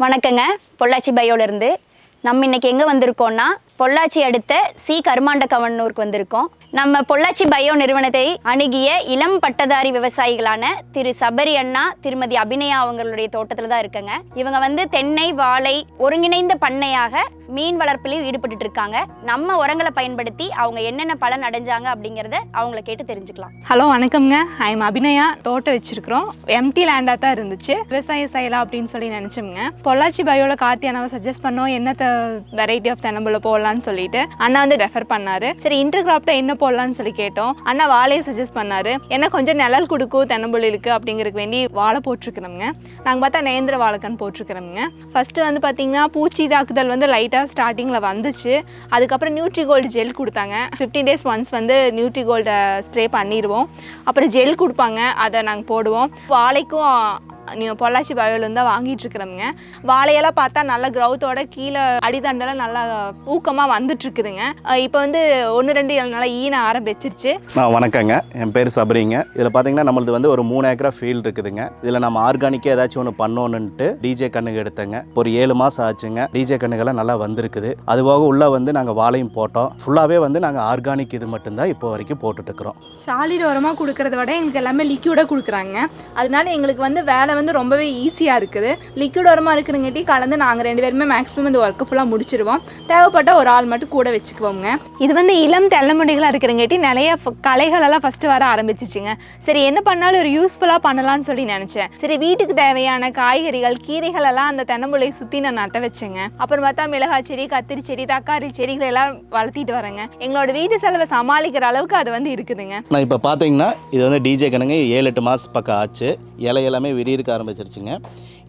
வணக்கங்க. பொள்ளாச்சி பயோலேருந்து நம்ம இன்னைக்கு எங்கே வந்திருக்கோம்னா பொள்ளாச்சி அடுத்த சி கருமாண்டகவன்னூருக்கு வந்திருக்கோம். நம்ம பொள்ளாச்சி பயோ நிறுவனத்தை அணுகிய இளம் பட்டதாரி விவசாயிகளான திரு சபரி அண்ணா, திருமதி அபிநயா அவங்களுடைய தோட்டத்தில் தான் இருக்கங்க. இவங்க தென்னை, வாழை ஒருங்கிணைந்த பண்ணையாக மீன் வளர்ப்பிலையும் ஈடுபட்டு இருக்காங்க. நம்ம உரங்களை பயன்படுத்தி அவங்க என்னென்ன பலன் அடைஞ்சாங்க அப்படிங்கிறத அவங்கள கேட்டு தெரிஞ்சுக்கலாம். ஹலோ, வணக்கம்ங்க. I am Abhinaya. தோட்டம் வச்சிருக்கிறோம். எம்டி லேண்டாக தான் இருந்துச்சு. விவசாயம் செய்யலாம் அப்படின்னு சொல்லி நினச்சோம்ங்க. பொள்ளாச்சி பயோவில் கார்த்தி அண்ணாவை சஜஸ்ட் பண்ணோம், என்ன வெரைட்டி ஆஃப் தென்னம்புல போடலான்னு சொல்லிட்டு அண்ணா ரெஃபர் பண்ணாரு. சரி, இன்டர்கிராப்டா என்ன போடலான்னு சொல்லி கேட்டோம். அண்ணா வாழையை சஜஸ்ட் பண்ணாரு. என்ன கொஞ்சம் நிழல் கொடுக்கும் தென்னம்புள்ளிக்கு அப்படிங்கிறதுக்கு வேண்டி வாழை போட்டிருக்கிறோம்ங்க. நாங்கள் பார்த்தா நேந்திர வாழைக்கன்னு போட்டிருக்கிறோம்ங்க. ஃபர்ஸ்ட் பார்த்தீங்கன்னா பூச்சி தாக்குதல் லைட்டாக ஸ்டார்டிங்கில் வந்துச்சு. அதுக்கப்புறம் நியூட்ரி கோல்டு ஜெல் கொடுத்தாங்க. 15 days ஒன்ஸ் நியூட்ரி கோல்டை ஸ்ப்ரே பண்ணிடுவோம். அப்புறம் ஜெல் கொடுப்பாங்க, அதை நாங்கள் போடுவோம். வாழைக்கும் பொள்ளாச்சி பயோலேருந்து தான் வாங்கிட்டு இருக்கிறோம்ங்க. வாழையெல்லாம் பார்த்தா நல்லா க்ரௌத்தோட கீழே அடித்தண்டெல்லாம் நல்லா ஊக்கமாக வந்துட்டு இருக்குதுங்க. இப்போ 1-2 நல்லா ஈன ஆரம்பிச்சிருச்சு. வணக்கங்க, என் பேர் சபரிங்க. இதில் பார்த்தீங்கன்னா நம்மளது ஒரு 3 ஏக்கரா ஃபீல்டு இருக்குதுங்க. இதில் நம்ம ஆர்கானிக்காக ஏதாச்சும் ஒன்று பண்ணணுன்ட்டு டிஜே கண்ணுக்கு எடுத்தேங்க. ஒரு 7 மாதம் ஆச்சுங்க. டிஜே கண்ணுகள்லாம் நல்லா வந்திருக்குது. அதுபோக உள்ள நாங்கள் வாழையும் போட்டோம். ஃபுல்லாகவே நாங்கள் ஆர்கானிக் இது மட்டும்தான் இப்போ வரைக்கும் போட்டுட்ருக்குறோம். சாலிட் உரமாக கொடுக்கறத விட எங்களுக்கு எல்லாமே லிக்யூடாக கொடுக்குறாங்க. அதனால எங்களுக்கு வேலை ரொம்பவே ஈஸியாக இருக்குது. லிக்விட் உரமாக இருக்கிறங்காட்டி கலந்து நாங்கள் 2 பேருமே மேக்ஸிமம் இந்த ஒர்க்கு ஃபுல்லாக முடிச்சிடுவோம். தேவைப்பட்ட ஒரு ஆள் மட்டும் கூட வச்சுக்குவோங்க. இது இளம் தெல்லமுடிகளாக இருக்கிறங்காட்டி நிறைய களைகளெல்லாம் ஃபஸ்ட்டு வர ஆரம்பிச்சிச்சுங்க. சரி, என்ன பண்ணாலும் ஒரு யூஸ்ஃபுல்லாக பண்ணலான்னு சொல்லி நினச்சேன். சரி, வீட்டுக்கு தேவையான காய்கறிகள், கீரைகள் எல்லாம் அந்த தென்னம்புள்ளையை சுற்றி நான் நட்ட வச்சேங்க. அப்புறம் பார்த்தா மிளகாய் செடி, கத்திரி செடி, தக்காளி செடிகள் எல்லாம் வளர்த்திட்டு வரேங்க. எங்களோட வீட்டு செலவை சமாளிக்கிற அளவுக்கு அது இருக்குதுங்க. நான் இப்போ பார்த்தீங்கன்னா இது டிஜே கண்ணுங்க 7-8 மாதம் பக்கம் ஆச்சு. இலை எல்லாமே விரியிருக்க ஆரம்பிச்சிருச்சுங்க.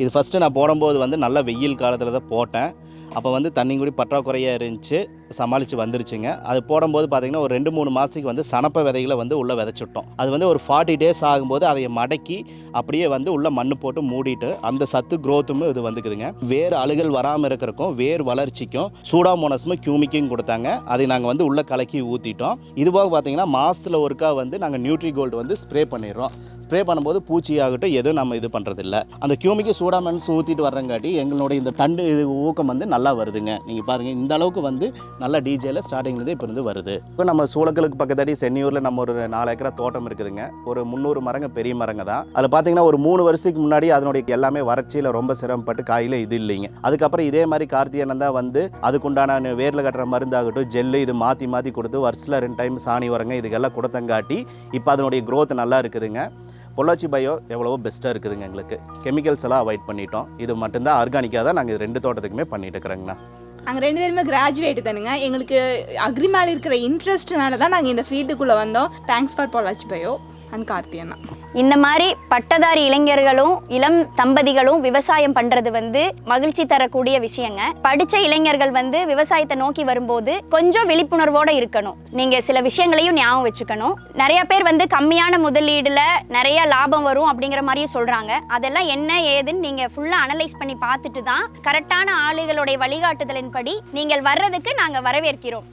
இது ஃபஸ்ட்டு நான் போடும்போது நல்ல வெயில் காலத்தில் தான் போட்டேன். அப்போ தண்ணி கூடி பற்றாக்குறையாக இருந்துச்சு, சமாளித்து வந்துருச்சுங்க. அது போடும்போது பார்த்திங்கன்னா ஒரு 2-3 மாதத்துக்கு சனப்ப விதைகளை உள்ளே விதைச்சிட்டோம். அது ஒரு 40 days ஆகும்போது அதை மடக்கி அப்படியே உள்ளே மண் போட்டு மூடிட்டு அந்த சத்து க்ரோத்தும் இது வந்துக்குதுங்க. வேறு அழுகல் வராமல் இருக்கிறக்கும் வேர் வளர்ச்சிக்கும் சூடாமோனஸும் கியூமிக்கும் கொடுத்தாங்க. அதை நாங்கள் உள்ளே கலக்கி ஊற்றிட்டோம். இதுபோக பார்த்திங்கன்னா மாதத்தில் ஒருக்கா நாங்கள் நியூட்ரி கோல்டு ஸ்ப்ரே பண்ணிடுறோம். ஸ்ப்ரே பண்ணும்போது பூச்சி ஆகட்டும் எதுவும் நம்ம இது பண்ணுறதில்ல. அந்த கியூமிக்கு சூடாமன்ஸ் ஊற்றிட்டு வர்றங்காட்டி எங்களுடைய இந்த தண்டு இது ஊக்கம் நல்லா வருதுங்க. நீங்கள் பாருங்கள், இந்த அளவுக்கு நல்லா டிஜேல ஸ்டார்டிங்லேருந்து இப்போ வருது. இப்போ நம்ம சூளக்கலுக்கு பக்கத்தாடி சென்னியூரில் நம்ம ஒரு 4 ஏக்கரா தோட்டம் இருக்குதுங்க. ஒரு 300 மரங்க பெரிய மரங்க தான். அதில் பார்த்தீங்கன்னா ஒரு 3 வருஷத்துக்கு முன்னாடி அதனுடைய எல்லாமே வறட்சியில் ரொம்ப சிரமப்பட்டு காயில் இது இல்லைங்க. அதுக்கப்புறம் இதே மாதிரி கார்த்திகேயன் தான் அதுக்குண்டான வேரில் கட்டுற மருந்தாகட்டும் ஜெல்லு இது மாற்றி கொடுத்து வருஷத்தில் 2 டைம் சாணி வரங்க இதுக்கெல்லாம் கொடுத்தங்காட்டி இப்போ அதனுடைய க்ரோத் நல்லா இருக்குதுங்க. பொள்ளாச்சி பயோ எவ்வளவோ பெஸ்ட்டாக இருக்குதுங்க. எங்களுக்கு கெமிக்கல்ஸ் எல்லாம் அவாய்ட் பண்ணிட்டோம். இது மட்டும்தான் ஆர்கானிக்காக தான் நாங்கள் 2 தோட்டத்துக்குமே பண்ணிட்டு இருக்கிறோங்கண்ணா. நாங்கள் 2 பேருமே கிராஜுவேட் தானுங்க. எங்களுக்கு அக்ரி மேலே இருக்கிற இன்ட்ரெஸ்ட்னால தான் நாங்கள் இந்த ஃபீல்டுக்குள்ளே வந்தோம். Thanks for Pollachi bio and Karthi அண்ணா. இந்த மாதிரி பட்டதாரி இளைஞர்களும் இளம் தம்பதிகளும் விவசாயம் பண்றது மகிழ்ச்சி தரக்கூடிய விஷயங்க. படிச்ச இளைஞர்கள் விவசாயத்தை நோக்கி வரும்போது கொஞ்சம் விழிப்புணர்வோட இருக்கணும். நீங்க சில விஷயங்களையும் ஞாபகம் வச்சுக்கணும். நிறைய பேர் கம்மியான முதலீடுல நிறைய லாபம் வரும் அப்படிங்கிற மாதிரியும் சொல்றாங்க. அதெல்லாம் என்ன ஏதுன்னு நீங்க ஃபுல்லா அனலைஸ் பண்ணி பார்த்துட்டு தான் கரெக்டான ஆளுகளுடைய வழிகாட்டுதலின்படி நீங்கள் வர்றதுக்கு நாங்க வரவேற்கிறோம்.